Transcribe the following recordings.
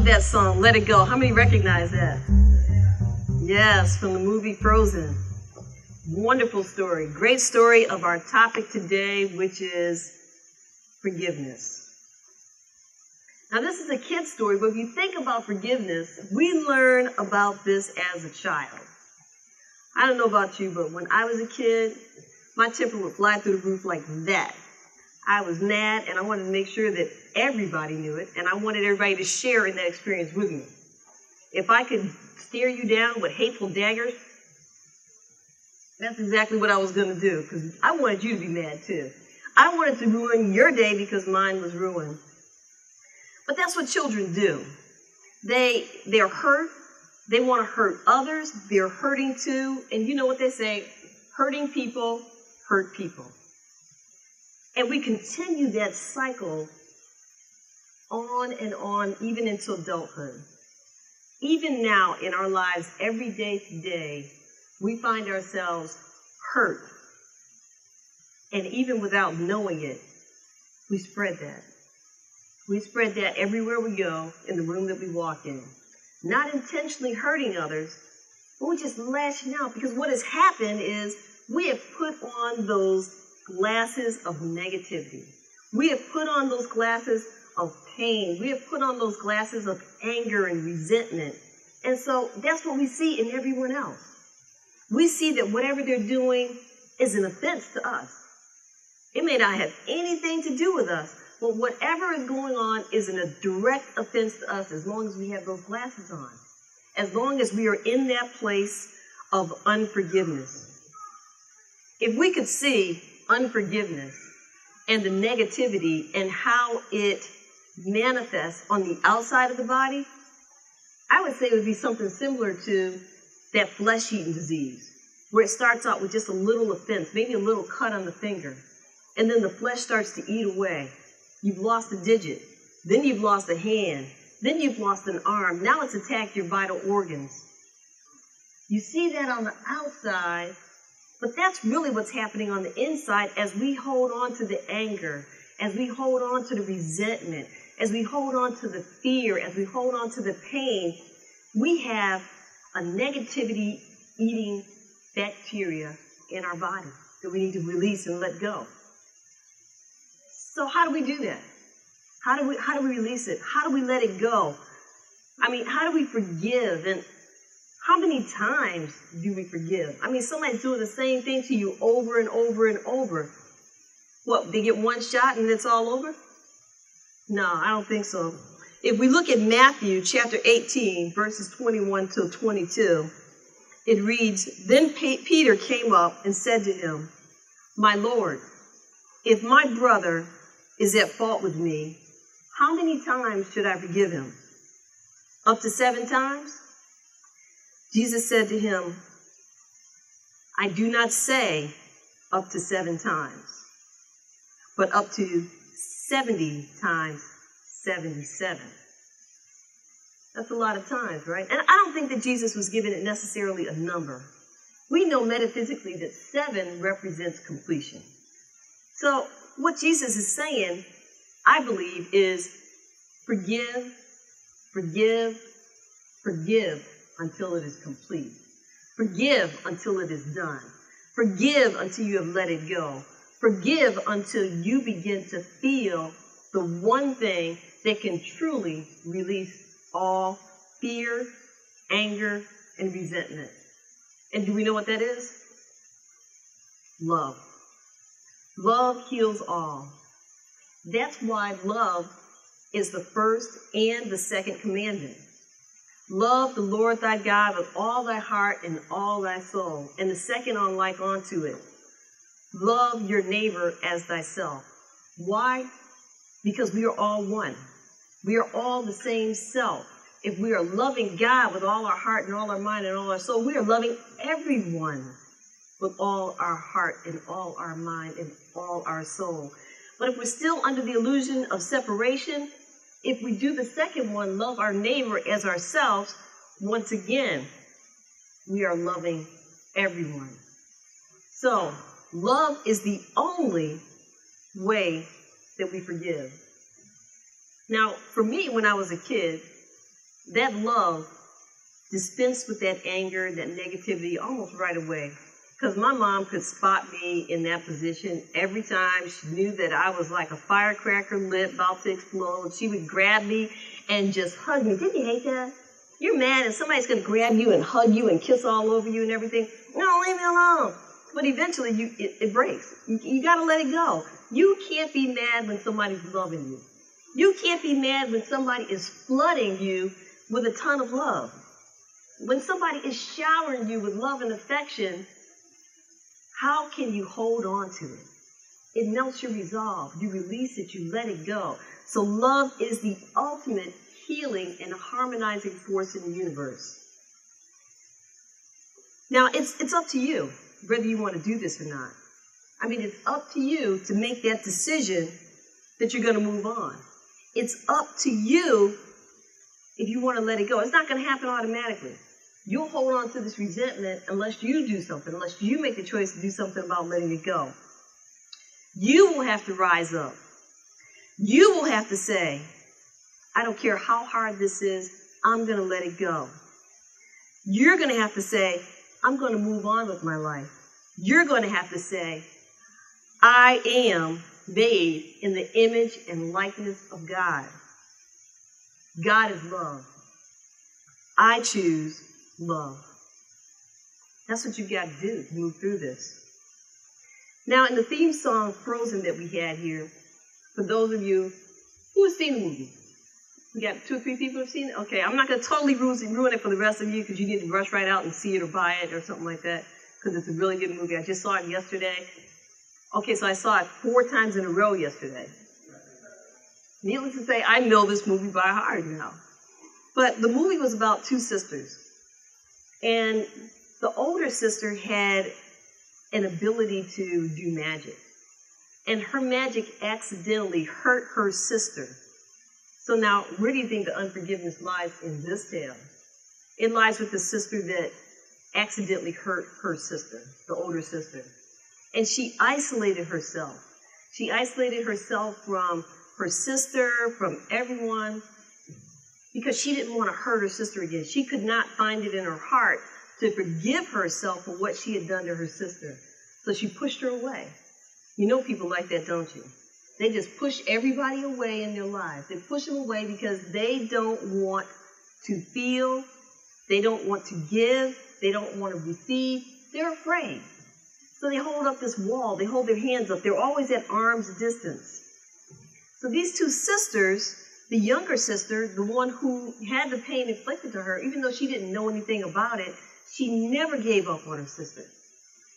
that song, Let It Go. How many recognize that? Yes, from the movie Frozen. Wonderful story. Great story of our topic today, which is forgiveness. Now, this is a kid's story, but if you think about forgiveness, we learn about this as a child. I don't know about you, but when I was a kid, my temper would fly through the roof like that. I was mad, and I wanted to make sure that everybody knew it, and I wanted everybody to share in that experience with me. If I could stare you down with hateful daggers, that's exactly what I was going to do, because I wanted you to be mad too. I wanted to ruin your day because mine was ruined. But that's what children do. They're hurt. They want to hurt others. They're hurting too. And you know what they say? Hurting people hurt people. And we continue that cycle on and on, even into adulthood. Even now in our lives, every day today, we find ourselves hurt. And even without knowing it, we spread that. We spread that everywhere we go, in the room that we walk in. Not intentionally hurting others, but we're just lashing out. Because what has happened is we have put on those glasses of negativity. We have put on those glasses of pain. We have put on those glasses of anger and resentment. And so that's what we see in everyone else. We see that whatever they're doing is an offense to us. It may not have anything to do with us, but whatever is going on is a direct offense to us as long as we have those glasses on. As long as we are in that place of unforgiveness. If we could see unforgiveness and the negativity and how it manifests on the outside of the body, I would say it would be something similar to that flesh-eating disease, where it starts out with just a little offense, maybe a little cut on the finger, and then the flesh starts to eat away. You've lost a digit, then you've lost a hand, then you've lost an arm. Now it's attacked your vital organs. You see that on the outside, but that's really what's happening on the inside as we hold on to the anger, as we hold on to the resentment, as we hold on to the fear, as we hold on to the pain. We have a negativity eating bacteria in our body that we need to release and let go. So how do we do that? How do we release it? How do we let it go? I mean, how do we forgive? And how many times do we forgive? I mean, somebody's doing the same thing to you over and over and over. What, they get one shot and it's all over? No, I don't think so. If we look at Matthew chapter 18, verses 21 till 22, it reads, "Then Peter came up and said to him, 'My Lord, if my brother is at fault with me, how many times should I forgive him? Up to 7 times? Jesus said to him, 'I do not say up to 7 times, but up to 70 times 77. That's a lot of times, right? And I don't think that Jesus was giving it necessarily a number. We know metaphysically that 7 represents completion. So what Jesus is saying, I believe, is forgive, forgive, forgive until it is complete. Forgive until it is done. Forgive until you have let it go. Forgive until you begin to feel the one thing that can truly release all fear, anger, and resentment. And do we know what that is? Love. Love heals all. That's why love is the first and the second commandment. Love the Lord thy God with all thy heart and all thy soul. And the second on like onto it. Love your neighbor as thyself. Why? Because we are all one. We are all the same self. If we are loving God with all our heart and all our mind and all our soul, we are loving everyone with all our heart and all our mind and all our soul. But if we're still under the illusion of separation, if we do the second one, love our neighbor as ourselves, once again, we are loving everyone. So, love is the only way that we forgive. Now, for me, when I was a kid, that love dispensed with that anger, that negativity almost right away. Because my mom could spot me in that position every time. She knew that I was like a firecracker lit, about to explode. She would grab me and just hug me. Didn't you hate that? You're mad and somebody's going to grab you and hug you and kiss all over you and everything. No, leave me alone. But eventually it breaks. You got to let it go. You can't be mad when somebody's loving you. You can't be mad when somebody is flooding you with a ton of love. When somebody is showering you with love and affection, how can you hold on to it? It melts your resolve. You release it. You let it go. So love is the ultimate healing and harmonizing force in the universe. Now, it's up to you whether you want to do this or not. I mean, it's up to you to make that decision that you're going to move on. It's up to you if you want to let it go. It's not going to happen automatically. You'll hold on to this resentment unless you do something, unless you make the choice to do something about letting it go. You will have to rise up. You will have to say, I don't care how hard this is, I'm going to let it go. You're going to have to say, I'm going to move on with my life. You're going to have to say, I am made in the image and likeness of God. God is love. I choose love. That's what you've got to do to move through this. Now, in the theme song, Frozen, that we had here, for those of you who have seen the movie, we got 2 or 3 people who have seen it? Okay, I'm not going to totally ruin it for the rest of you because you need to rush right out and see it or buy it or something like that because it's a really good movie. I just saw it yesterday. Okay, so I saw it 4 times in a row yesterday. Needless to say, I know this movie by heart now. But the movie was about 2 sisters. And the older sister had an ability to do magic. And her magic accidentally hurt her sister. So now, where do you think the unforgiveness lies in this tale? It lies with the sister that accidentally hurt her sister, the older sister. And she isolated herself. She isolated herself from her sister, from everyone, because she didn't want to hurt her sister again. She could not find it in her heart to forgive herself for what she had done to her sister. So she pushed her away. You know people like that, don't you? They just push everybody away in their lives. They push them away because they don't want to feel, they don't want to give, they don't want to receive. They're afraid. So they hold up this wall. They hold their hands up. They're always at arm's distance. So these 2 sisters, the younger sister, the one who had the pain inflicted to her, even though she didn't know anything about it, she never gave up on her sister.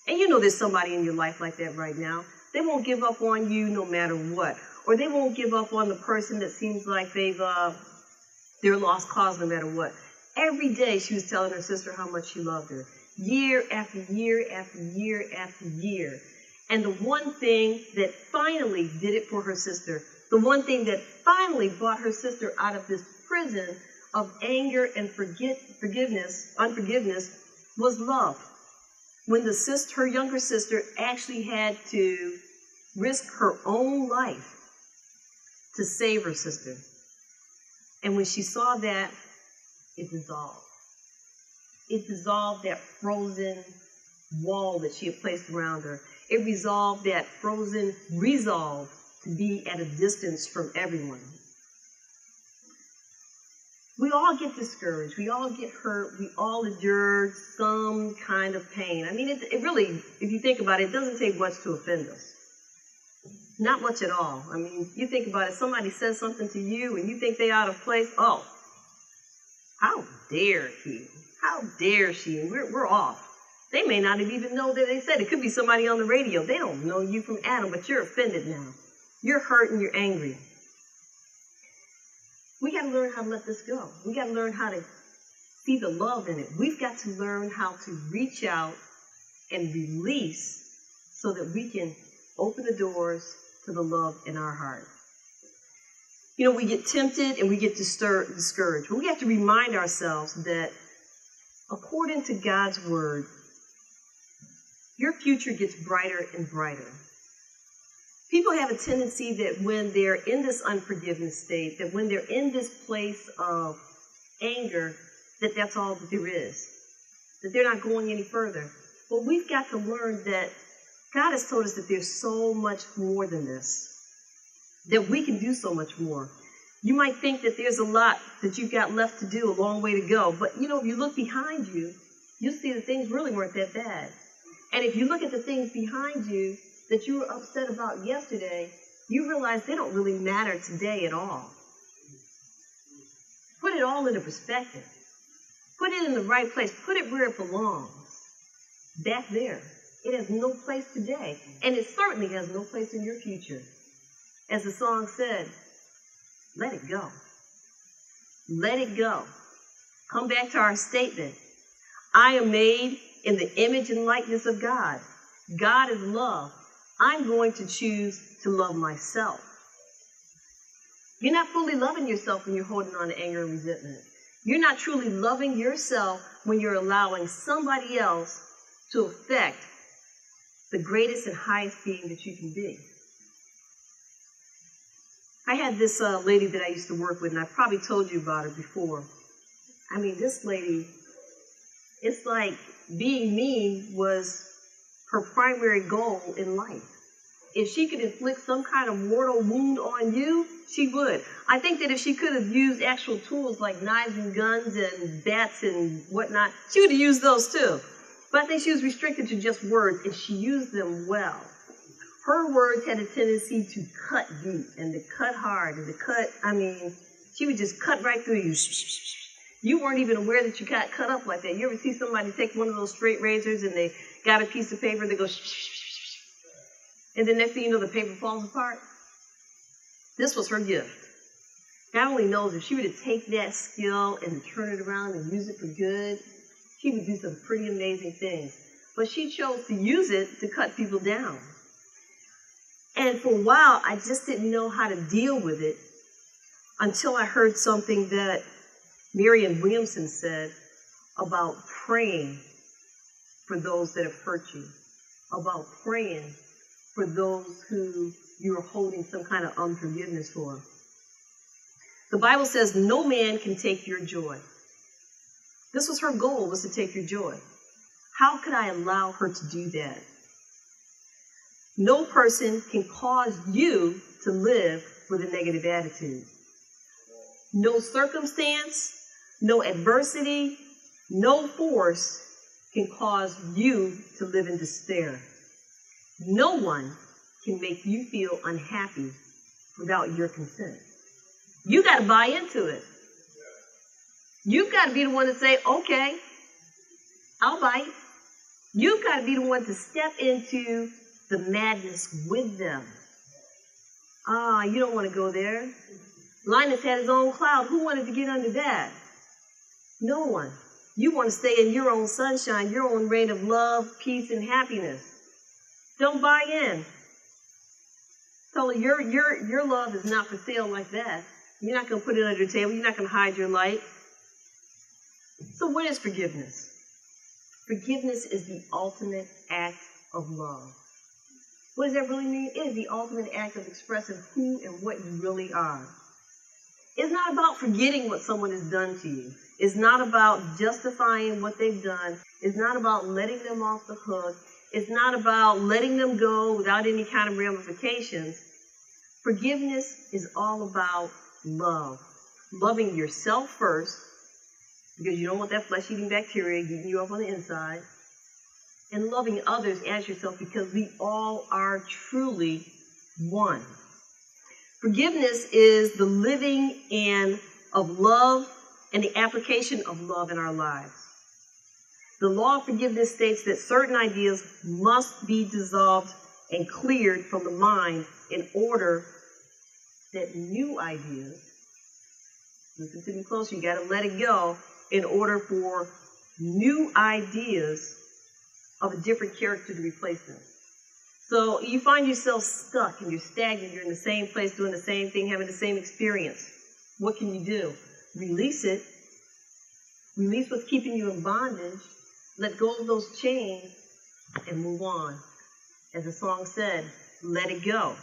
And you know there's somebody in your life like that right now. They won't give up on you no matter what. Or they won't give up on the person that seems like they're lost cause no matter what. Every day she was telling her sister how much she loved her. Year after year after year after year. And the one thing that finally did it for her sister, the one thing that finally brought her sister out of this prison of anger and unforgiveness, was love. When her younger sister actually had to risk her own life to save her sister. And when she saw that, it dissolved. It dissolved that frozen wall that she had placed around her. It resolved that frozen resolve to be at a distance from everyone. We all get discouraged. We all get hurt. We all endure some kind of pain. I mean, it really, if you think about it, it doesn't take much to offend us. Not much at all. I mean, you think about it, somebody says something to you and you think they're out of place. Oh, how dare he? How dare she? And we're off. They may not have even know that they said it. It could be somebody on the radio. They don't know you from Adam, but you're offended now. You're hurt and you're angry. We got to learn how to let this go. We got to learn how to see the love in it. We've got to learn how to reach out and release so that we can open the doors to the love in our heart. You know, we get tempted and we get discouraged. But we have to remind ourselves that according to God's word, your future gets brighter and brighter. People have a tendency that when they're in this unforgiveness state, that when they're in this place of anger, that that's all that there is, that they're not going any further. But we've got to learn that God has told us that there's so much more than this, that we can do so much more. You might think that there's a lot that you've got left to do, a long way to go. But, if you look behind you, you'll see that things really weren't that bad. And if you look at the things behind you that you were upset about yesterday, you realize they don't really matter today at all. Put it all into perspective. Put it in the right place. Put it where it belongs. Back there. It has no place today. And it certainly has no place in your future. As the song said, let it go. Let it go. Come back to our statement. I am made in the image and likeness of God. God is love. I'm going to choose to love myself. You're not fully loving yourself when you're holding on to anger and resentment. You're not truly loving yourself when you're allowing somebody else to affect the greatest and highest being that you can be. I had this lady that I used to work with, and I probably told you about her before. I mean, this lady, it's like being mean was her primary goal in life. If she could inflict some kind of mortal wound on you, she would. I think that if she could have used actual tools like knives and guns and bats and whatnot, she would have used those too. But I think she was restricted to just words, and she used them well. Her words had a tendency to cut deep and to cut hard and to cut, she would just cut right through you. You weren't even aware that you got cut up like that. You ever see somebody take one of those straight razors and they got a piece of paper, they go and then next thing you know, the paper falls apart? This was her gift. God only knows if she were to take that skill and turn it around and use it for good, she would do some pretty amazing things. But she chose to use it to cut people down. And for a while, I just didn't know how to deal with it until I heard something that Marianne Williamson said about praying for those that have hurt you, about praying for those who you're holding some kind of unforgiveness for. The Bible says no man can take your joy. This was her goal, was to take your joy. How could I allow her to do that? No person can cause you to live with a negative attitude. No circumstance, no adversity, no force can cause you to live in despair. No one can make you feel unhappy without your consent. You got to buy into it. You've got to be the one to say, okay, I'll bite. You've got to be the one to step into the madness with them. You don't want to go there. Linus had his own cloud. Who wanted to get under that? No one. You want to stay in your own sunshine, your own reign of love, peace, and happiness. Don't buy in. Tell her your love is not for sale like that. You're not going to put it under the table. You're not going to hide your light. So what is forgiveness? Forgiveness is the ultimate act of love. What does that really mean? It is the ultimate act of expressing who and what you really are. It's not about forgetting what someone has done to you. It's not about justifying what they've done. It's not about letting them off the hook. It's not about letting them go without any kind of ramifications. Forgiveness is all about love. Loving yourself first, because you don't want that flesh-eating bacteria eating you up on the inside. And loving others as yourself, because we all are truly one. Forgiveness is the living of love and the application of love in our lives. The law of forgiveness states that certain ideas must be dissolved and cleared from the mind in order that new ideas, listen to me close, you got to let it go, in order for new ideas of a different character to replace them. So you find yourself stuck and you're stagnant, you're in the same place doing the same thing, having the same experience. What can you do? Release it. Release what's keeping you in bondage. Let go of those chains and move on. As the song said, let it go.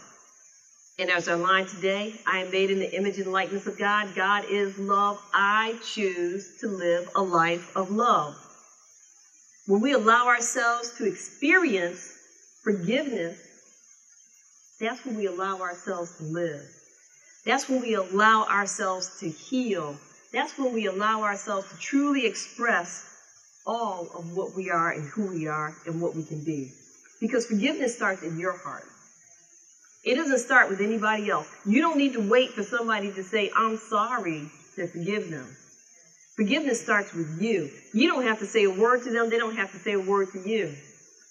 And as our line today, I am made in the image and likeness of God. God is love. I choose to live a life of love. When we allow ourselves to experience forgiveness, that's when we allow ourselves to live. That's when we allow ourselves to heal. That's when we allow ourselves to truly express all of what we are and who we are and what we can be. Because forgiveness starts in your heart. It doesn't start with anybody else. You don't need to wait for somebody to say, I'm sorry, to forgive them. Forgiveness starts with you. You don't have to say a word to them. They don't have to say a word to you.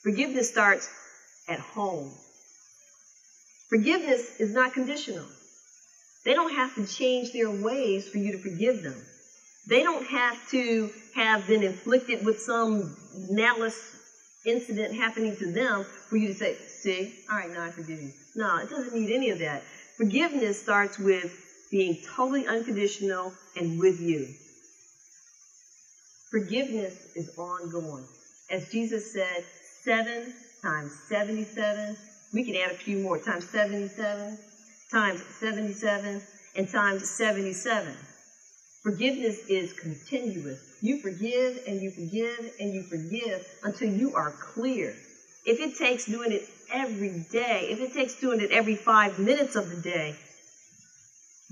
Forgiveness starts at home. Forgiveness is not conditional. They don't have to change their ways for you to forgive them. They don't have to have been inflicted with some malice incident happening to them for you to say, see, all right, now I forgive you. No, it doesn't need any of that. Forgiveness starts with being totally unconditional and with you. Forgiveness is ongoing. As Jesus said, 7 times 77. We can add a few more, times 77, times 77, and times 77. Forgiveness is continuous. You forgive and you forgive and you forgive until you are clear. If it takes doing it every day, if it takes doing it every 5 minutes of the day,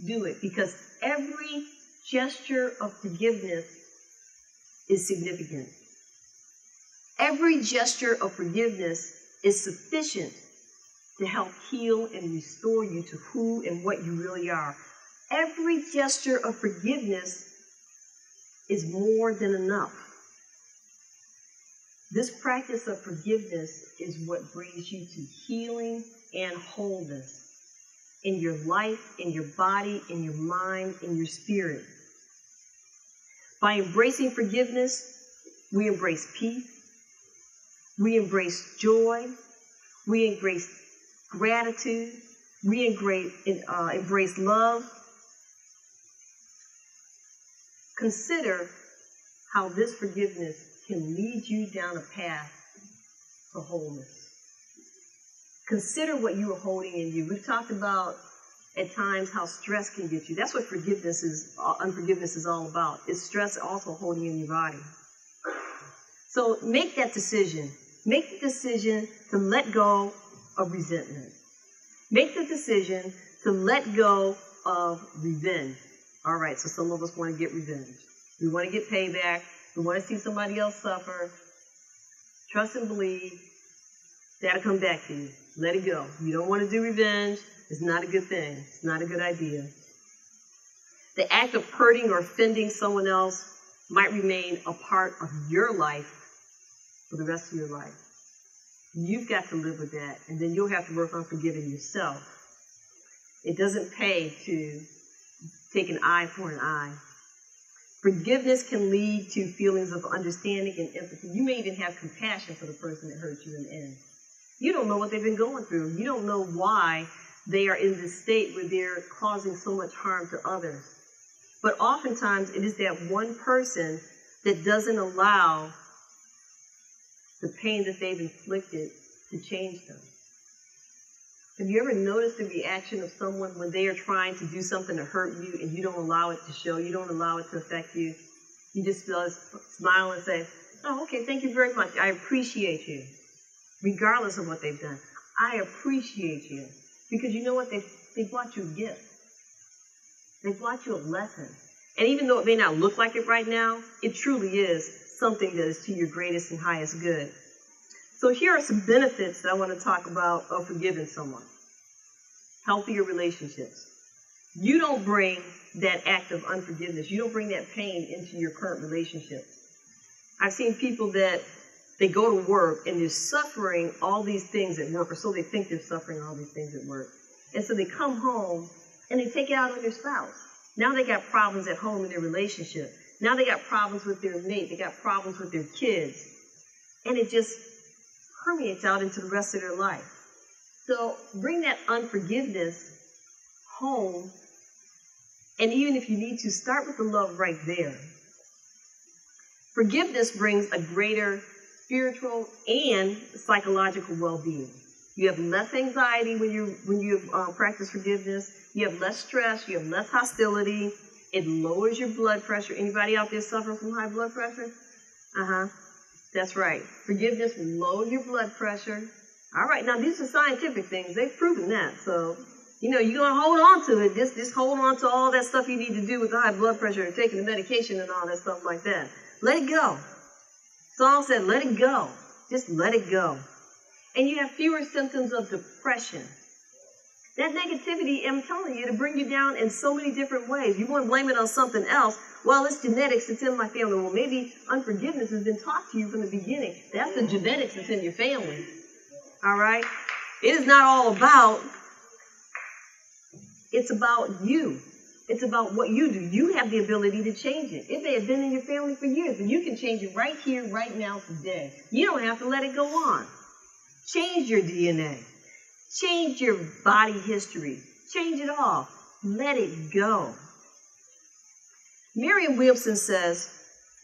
do it. Because every gesture of forgiveness is significant. Every gesture of forgiveness is sufficient to help heal and restore you to who and what you really are. Every gesture of forgiveness is more than enough. This practice of forgiveness is what brings you to healing and wholeness in your life, in your body, in your mind, in your spirit. By embracing forgiveness, we embrace peace, we embrace joy, we embrace gratitude, we embrace love. Consider how this forgiveness can lead you down a path to wholeness. Consider what you are holding in you. We've talked about at times how stress can get you. That's what unforgiveness is all about. It's stress also holding in your body. So make that decision. Make the decision to let go of resentment. Make the decision to let go of revenge. All right, so some of us want to get revenge. We want to get payback. We want to see somebody else suffer. Trust and believe. That'll come back to you. Let it go. You don't want to do revenge. It's not a good thing. It's not a good idea. The act of hurting or offending someone else might remain a part of your life for the rest of your life. You've got to live with that, and then you'll have to work on forgiving yourself. It doesn't pay to take an eye for an eye. Forgiveness can lead to feelings of understanding and empathy. You may even have compassion for the person that hurt you in the end. You don't know what they've been going through. You don't know why they are in this state where they're causing so much harm to others. But oftentimes it is that one person that doesn't allow the pain that they've inflicted to change them. Have you ever noticed the reaction of someone when they are trying to do something to hurt you and you don't allow it to show, you don't allow it to affect you? You just smile and say, oh, okay, thank you very much. I appreciate you. Regardless of what they've done. I appreciate you. Because you know what? They brought you a gift. They brought you a lesson. And even though it may not look like it right now, it truly is something that is to your greatest and highest good. So here are some benefits that I want to talk about of forgiving someone. Healthier relationships. You don't bring that act of unforgiveness. You don't bring that pain into your current relationships. I've seen people that they go to work and they're suffering all these things at work, or so they think they're suffering all these things at work. And so they come home and they take it out on their spouse. Now they got problems at home in their relationship. Now they got problems with their mate. They got problems with their kids. And it just permeates out into the rest of their life. So bring that unforgiveness home. And even if you need to, start with the love right there. Forgiveness brings a greater spiritual and psychological well-being. You have less anxiety when you practice forgiveness. You have less stress. You have less hostility. It lowers your blood pressure. Anybody out there suffering from high blood pressure? That's right. Forgiveness will lower your blood pressure. All right. Now, these are scientific things. They've proven that. So, you're going to hold on to it. Just hold on to all that stuff you need to do with the high blood pressure and taking the medication and all that stuff like that. Let it go. Saul said, let it go. Just let it go. And you have fewer symptoms of depression. That negativity, I'm telling you, it'll bring you down in so many different ways. You want to blame it on something else. Well, it's genetics. It's in my family. Well, maybe unforgiveness has been taught to you from the beginning. That's the genetics that's in your family. All right? It is not all about, it's about you. It's about what you do. You have the ability to change it. It may have been in your family for years, but you can change it right here, right now, today. You don't have to let it go on. Change your DNA. Change your body history. Change it all. Let it go. Merriam-Webster says,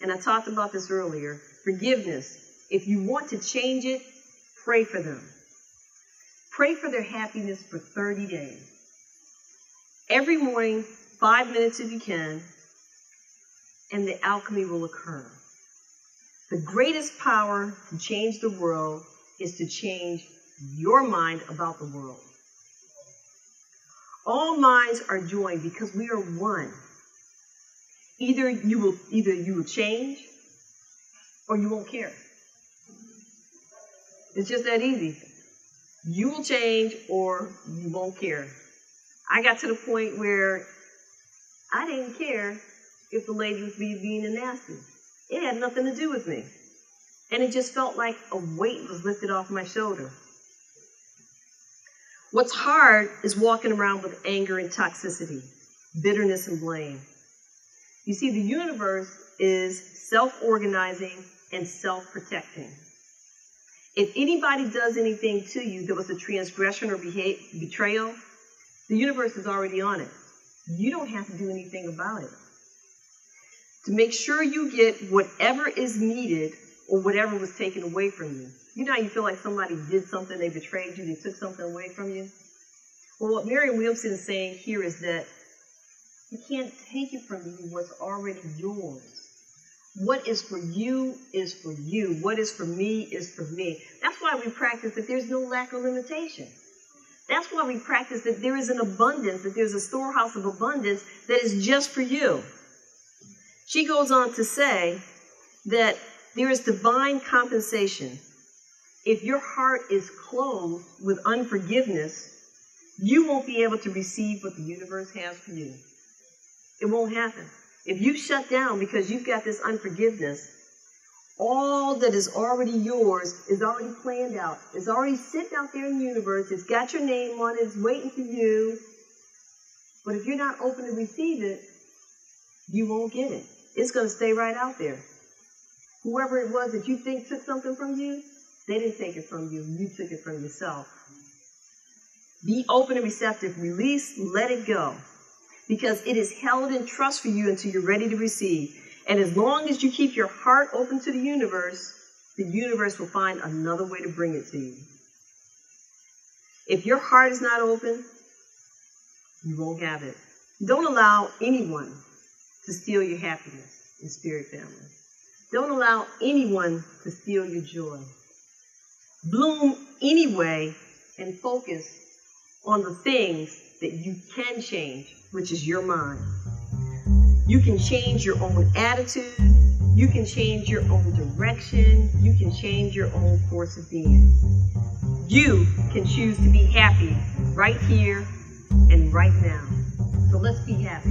and I talked about this earlier, forgiveness. If you want to change it, pray for them. Pray for their happiness for 30 days. Every morning, 5 minutes if you can, and the alchemy will occur. The greatest power to change the world is to change your mind about the world. All minds are joined because we are one. Either you will change or you won't care. It's just that easy. You will change or you won't care. I got to the point where I didn't care if the lady was being mean and nasty. It had nothing to do with me. And it just felt like a weight was lifted off my shoulder. What's hard is walking around with anger and toxicity, bitterness and blame. You see, the universe is self-organizing and self-protecting. If anybody does anything to you that was a transgression or betrayal, the universe is already on it. You don't have to do anything about it. To make sure you get whatever is needed or whatever was taken away from you. You know how you feel like somebody did something, they betrayed you, they took something away from you? Well, what Merriam-Webster is saying here is that you can't take it from you what's already yours. What is for you is for you. What is for me is for me. That's why we practice that there's no lack of limitation. That's why we practice that there is an abundance, that there's a storehouse of abundance that is just for you. She goes on to say that there is divine compensation. If your heart is closed with unforgiveness, you won't be able to receive what the universe has for you. It won't happen. If you shut down because you've got this unforgiveness, all that is already yours is already planned out. It's already sitting out there in the universe. It's got your name on it. It's waiting for you. But if you're not open to receive it, you won't get it. It's going to stay right out there. Whoever it was that you think took something from you, they didn't take it from you. You took it from yourself. Be open and receptive. Release, let it go. Because it is held in trust for you until you're ready to receive. And as long as you keep your heart open to the universe will find another way to bring it to you. If your heart is not open, you won't have it. Don't allow anyone to steal your happiness in Spirit family. Don't allow anyone to steal your joy. Bloom anyway and focus on the things that you can change, which is your mind. You can change your own attitude. You can change your own direction. You can change your own course of being. You can choose to be happy right here and right now. So let's be happy.